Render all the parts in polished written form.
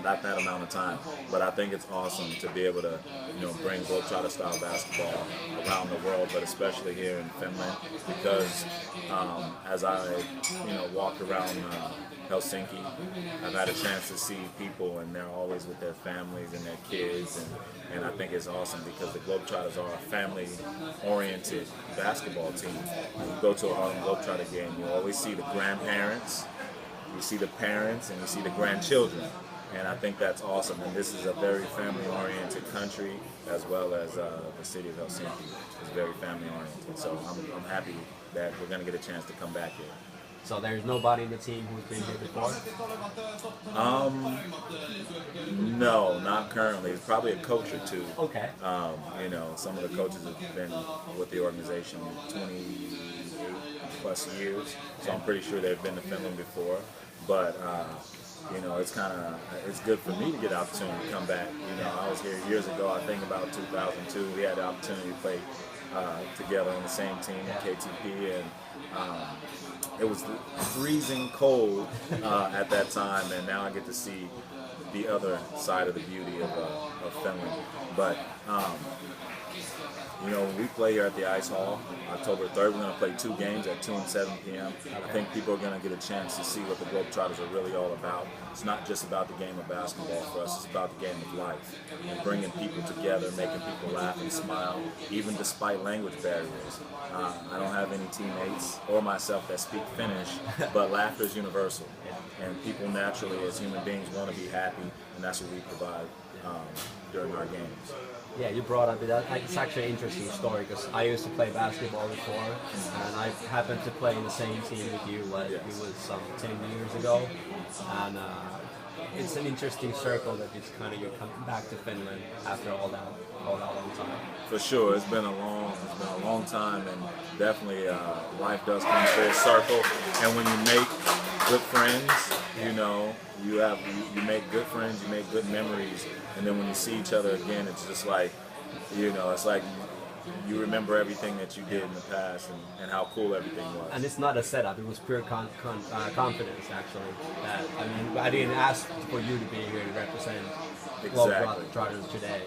not that amount of time. But I think it's awesome to be able to, bring Globetrotter style basketball around the world, but especially here in Finland, because as I, walked around Helsinki, I've had a chance to see people, and they're always with their families and their kids, and I think it's awesome because the Globetrotters are a family-oriented basketball team. When you go to a Harlem Globetrotter game, you always see the grandparents, you see the parents, and you see the grandchildren. And I think that's awesome. And this is a very family-oriented country, as well as the city of Helsinki is very family-oriented. So I'm happy that we're going to get a chance to come back here. So there's nobody in the team who's been here before? No, not currently. It's probably a coach or two. Okay. Some of the coaches have been with the organization 28 plus years, so I'm pretty sure they've been to Finland before. But it's good for me to get the opportunity to come back. I was here years ago. I think about 2002. We had the opportunity to play together on the same team at KTP, and it was freezing cold at that time, and now I get to see the other side of the beauty of Finland. But when we play here at the Ice Hall, October 3rd, we're going to play 2 games at 2 and 7 p.m. I think people are going to get a chance to see what the Globetrotters are really all about. It's not just about the game of basketball for us, it's about the game of life. And bringing people together, making people laugh and smile, even despite language barriers. I don't have any teammates or myself that speak Finnish, but laughter is universal. And people naturally, as human beings, want to be happy, and that's what we provide during our games. Yeah, you brought up that. It's actually an interesting story because I used to play basketball before, and I happened to play in the same team with you. It was some 10 years ago, and it's an interesting circle that it's kind of you're coming back to Finland after all that long time. For sure, it's been a long time, and definitely life does come full circle. And when you make good friends, you make good friends, you make good memories, and then when you see each other again, it's just like, it's like you remember everything that you did in the past and how cool everything was. And it's not a setup; it was pure confidence, actually. I didn't ask for you to be here to represent Globetrotters today.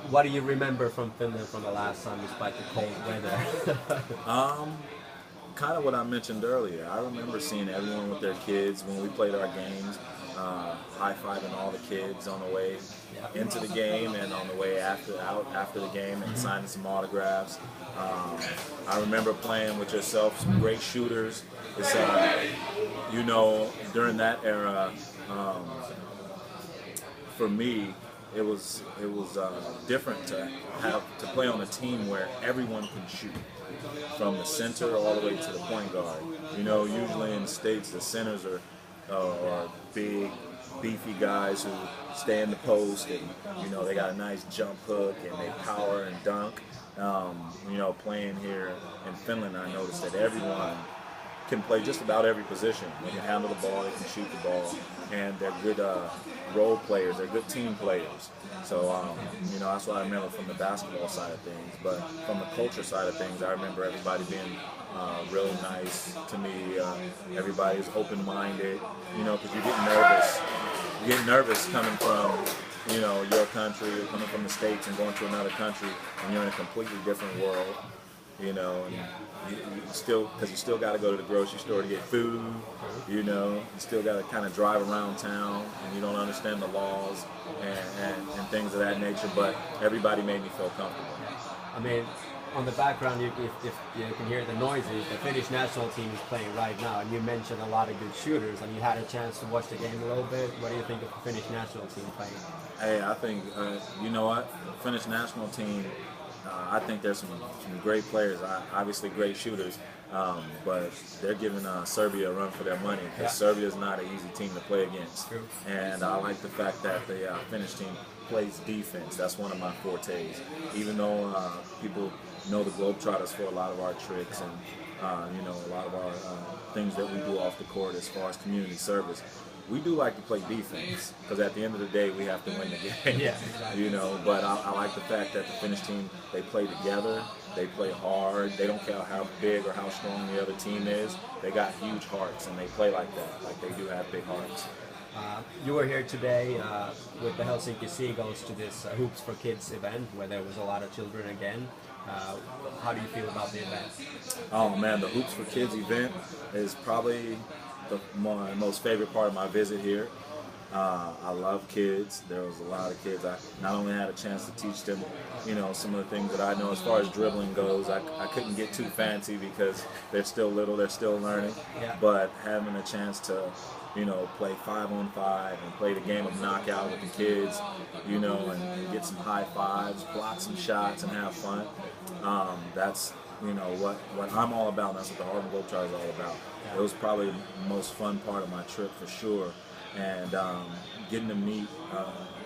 What do you remember from Finland from the last time, despite the cold weather? Kind of what I mentioned earlier. I remember seeing everyone with their kids when we played our games, high-fiving all the kids on the way into the game and on the way after the game, and signing some autographs. I remember playing with yourself, some great shooters. It's during that era, for me, it was different to play on a team where everyone can shoot, from the center all the way to the point guard. Usually in the States, the centers are big, beefy guys who stay in the post, and they got a nice jump hook and they power and dunk. Playing here in Finland, I noticed that everyone can play just about every position. They can handle the ball, they can shoot the ball, and they're good role players, they're good team players. So, that's what I remember from the basketball side of things. But from the culture side of things, I remember everybody being really nice to me. Everybody is open-minded, because you get nervous. You get nervous coming from, your country, or coming from the States and going to another country, and you're in a completely different world. And you still got to go to the grocery store to get food. You still got to kind of drive around town, and you don't understand the laws and things of that nature. But everybody made me feel comfortable. On the background, if you can hear the noises, the Finnish national team is playing right now, and you mentioned a lot of good shooters, and you had a chance to watch the game a little bit. What do you think of the Finnish national team playing? Hey, I think, the Finnish national team, I think there's some great players, obviously great shooters, but they're giving Serbia a run for their money, because Serbia is not an easy team to play against. True. And I like the fact that the Finnish team plays defense. That's one of my fortes. Even though people know the Globetrotters for a lot of our tricks and a lot of our things that we do off the court as far as community service, we do like to play defense, because at the end of the day, we have to win the game. Yeah, exactly. But I like the fact that the Finnish team, they play together, they play hard, they don't care how big or how strong the other team is. They got huge hearts, and they play like that, like they do have big hearts. You were here today with the Helsinki Seagulls to this Hoops for Kids event where there was a lot of children again. How do you feel about the event? Oh man, the Hoops for Kids event is probably my most favorite part of my visit here. I love kids. There was a lot of kids. I not only had a chance to teach them, you know, some of the things that I know as far as dribbling goes. I couldn't get too fancy because they're still little, they're still learning. Yeah. But having a chance to, you know, play 5-on-5 and play the game of knockout with the kids, you know, and get some high fives, block some shots, and have fun. That's, you know, what I'm all about. That's what the Harlem Globetrotters is all about. It was probably the most fun part of my trip for sure. And getting to meet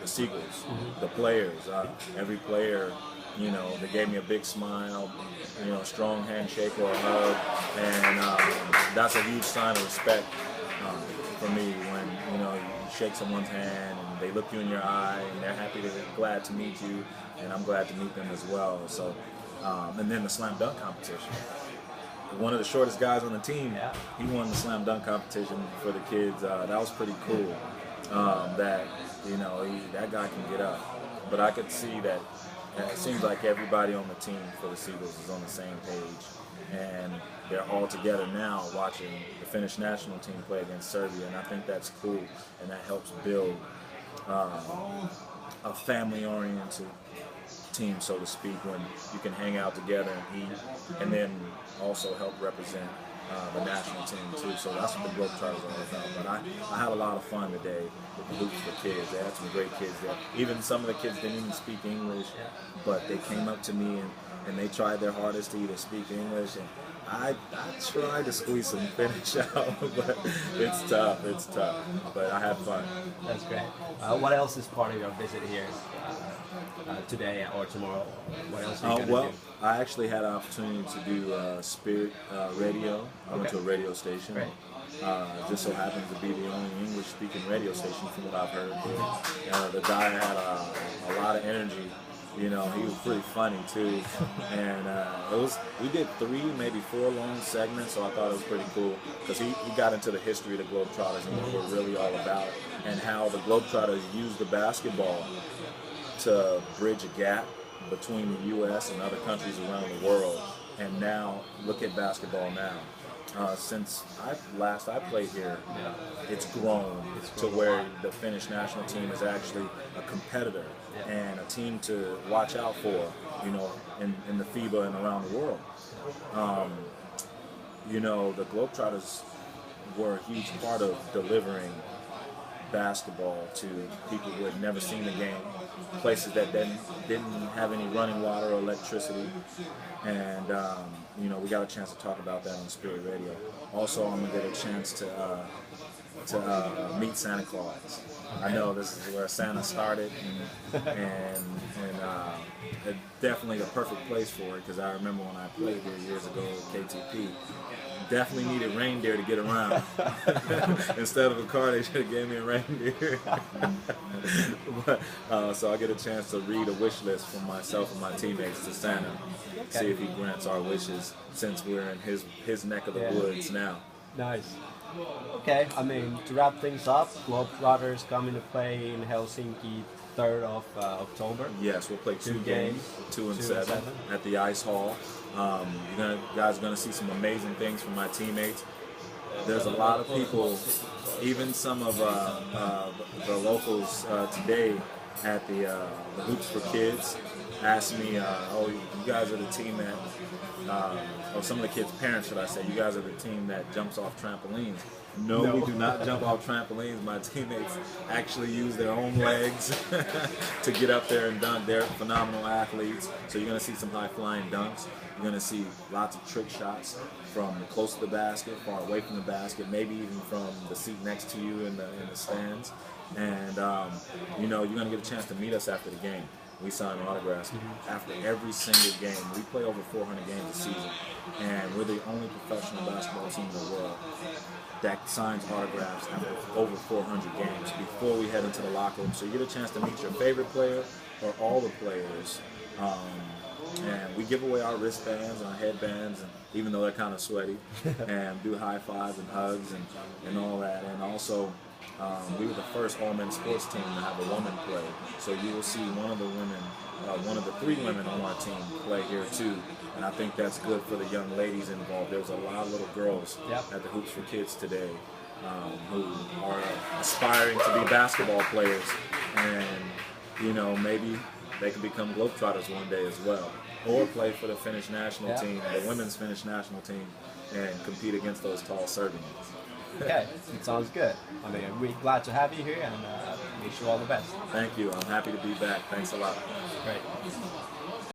the Seagulls, the players, every player, you know, they gave me a big smile, you know, a strong handshake or a hug, and that's a huge sign of respect for me when, you know, you shake someone's hand and they look you in your eye and they're happy, they're glad to meet you, and I'm glad to meet them as well. So, and then the slam dunk competition. One of the shortest guys on the team, he won the slam dunk competition for the kids. That was pretty cool. That, you know, that guy can get up. But I could see that it seems like everybody on the team for the Seagulls is on the same page, and they're all together now watching the Finnish national team play against Serbia, and I think that's cool, and that helps build a family-oriented team, so to speak, when you can hang out together and eat, and then also help represent the national team too. So that's what the Globetrotters are all about. But I had a lot of fun today with the Hoops for Kids. They had some great kids there. Even some of the kids didn't even speak English, but they came up to me and they tried their hardest to either speak English, and I tried to squeeze some Finnish out, but it's tough. But I had fun. That's great. What else is part of your visit here today or tomorrow? What else are you going to do? I actually had an opportunity to do Spirit Radio. I went to a radio station. Great. Just so happens to be the only English-speaking radio station from what I've heard. The guy had a lot of energy. You know, he was pretty funny too, and we did 3, maybe 4 long segments, so I thought it was pretty cool because he got into the history of the Globetrotters and what we're really all about, and how the Globetrotters use the basketball to bridge a gap between the U.S. and other countries around the world. And now, look at basketball now. Since I played here, it's grown to where the Finnish national team is actually a competitor and a team to watch out for, you know, in the FIBA and around the world. You know, the Globetrotters were a huge part of delivering basketball to people who had never seen the game, places that didn't have any running water or electricity, and you know, we got a chance to talk about that on Spirit Radio. Also, I'm gonna get a chance to meet Santa Claus. I know this is where Santa started, and definitely the perfect place for it, because I remember when I played here years ago at KTP, definitely needed reindeer to get around. Instead of a car, they should have gave me a reindeer. But, so I get a chance to read a wish list from myself and my teammates to Santa, see if he grants our wishes, since we're in his neck of the woods now. Nice. Okay, I mean, to wrap things up, Globetrotters coming to play in Helsinki 3rd of October. Yes, we'll play 2 games, 2 and 7 at the Ice Hall. You guys are going to see some amazing things from my teammates. There's a lot of people, even some of the locals today at the Hoops for Kids asked me, oh, you guys are the team that, or some of the kids' parents, should I say, you guys are the team that jumps off trampolines. No, we do not jump off trampolines. My teammates actually use their own legs to get up there and dunk. They're phenomenal athletes. So you're going to see some high-flying dunks. You're going to see lots of trick shots from close to the basket, far away from the basket, maybe even from the seat next to you in the stands. And, you know, you're going to get a chance to meet us after the game. We sign autographs after every single game. We play over 400 games a season, and we're the only professional basketball team in the world that signs autographs after over 400 games before we head into the locker room. So you get a chance to meet your favorite player or all the players. And we give away our wristbands and our headbands, and even though they're kind of sweaty, and do high fives and hugs and all that. And also, We were the first all-men's sports team to have a woman play. So you will see one of the women, one of the 3 women on our team play here too. And I think that's good for the young ladies involved. There's a lot of little girls Yep. at the Hoops for Kids today who are aspiring to be basketball players. And, you know, maybe they can become Globetrotters one day as well. Or play for the Finnish national team, the women's Finnish national team, and compete against those tall Serbians. Okay, it sounds good. I mean, we're glad to have you here and wish you all the best. Thank you. I'm happy to be back. Thanks a lot. Great.